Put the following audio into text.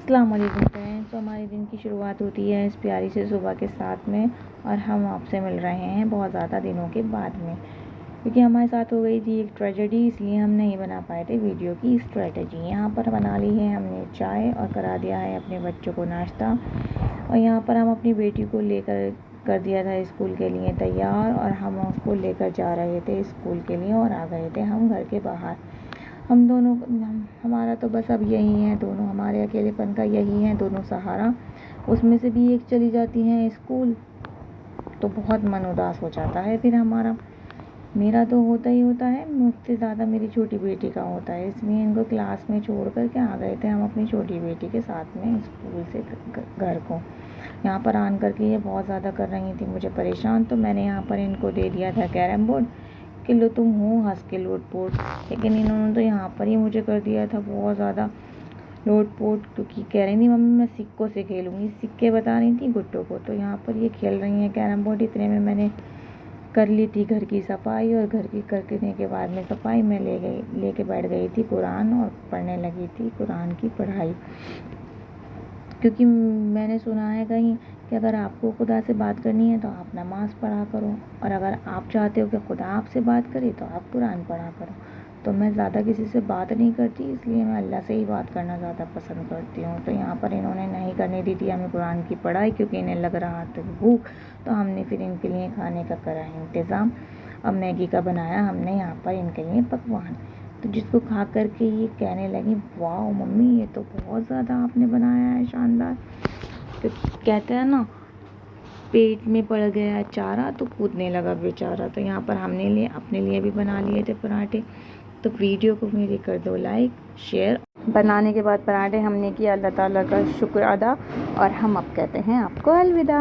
अस्सलाम वालेकुम फ्रेंड्स। तो हमारे दिन की शुरुआत होती है इस प्यारी से सुबह के साथ में, और हम आपसे मिल रहे हैं बहुत ज़्यादा दिनों के बाद में, क्योंकि हमारे साथ हो गई थी एक ट्रेजेडी, इसलिए हम नहीं बना पाए थे वीडियो की स्ट्रेटजी। यहाँ पर बना ली है हमने चाय और करा दिया है अपने बच्चों को नाश्ता, और यहाँ पर हम अपनी बेटी को लेकर कर दिया था स्कूल के लिए तैयार, और हम उसको लेकर जा रहे थे स्कूल के लिए, और आ गए थे हम घर के बाहर। हम दोनों हमारा तो बस अब यही है, दोनों हमारे अकेलेपन का यही है दोनों सहारा। उसमें से भी एक चली जाती हैं स्कूल तो बहुत मन उदास हो जाता है फिर हमारा। मेरा तो होता ही होता है, मुझसे ज़्यादा मेरी छोटी बेटी का होता है, इसलिए इनको क्लास में छोड़ कर के आ गए थे हम अपनी छोटी बेटी के साथ में स्कूल से घर को। यहाँ पर आन करके ये बहुत ज़्यादा कर रही थी मुझे परेशान, तो मैंने यहाँ पर इनको दे दिया था कैरम बोर्ड कि लो तुम हो हंस के लोटपोट। लेकिन इन्होंने तो यहाँ पर ही मुझे कर दिया था बहुत ज़्यादा लोटपोट, क्योंकि कह रही थी मम्मी मैं सिक्कों से खेलूँगी, सिक्के बता रही थी गुड्डों को। तो यहाँ पर ये खेल रही हैं कैरम बोर्ड। इतने में मैंने कर ली थी घर की सफाई, और घर की करने के बाद में सफाई में लेके बैठ गई थी कुरान, और पढ़ने लगी थी कुरान की पढ़ाई। क्योंकि मैंने सुना है कहीं कि अगर आपको खुदा से बात करनी है तो आप नमाज़ पढ़ा करो, और अगर आप चाहते हो कि खुदा आपसे बात करे तो आप कुरान पढ़ा करो। तो मैं ज़्यादा किसी से बात नहीं करती, इसलिए मैं अल्लाह से ही बात करना ज़्यादा पसंद करती हूँ। तो यहाँ पर इन्होंने नहीं करने दी थी हमें कुरान की पढ़ाई, क्योंकि इन्हें लग रहा था भूख। तो हमने फिर इनके लिए खाने का करा इंतज़ाम। अब मैगी का बनाया हमने यहाँ पर इनके लिए पकवान, तो जिसको खा करके ये कहने लगी वाह मम्मी ये तो बहुत ज़्यादा आपने बनाया है, शानदार। तो कहते हैं ना पेट में पड़ गया चारा तो कूदने लगा बेचारा। तो यहाँ पर हमने अपने लिए भी बना लिए थे पराठे। तो वीडियो को मेरे कर दो लाइक शेयर। बनाने के बाद पराठे हमने किया अल्लाह ताला का शुक्र अदा, और हम अब कहते हैं आपको अलविदा।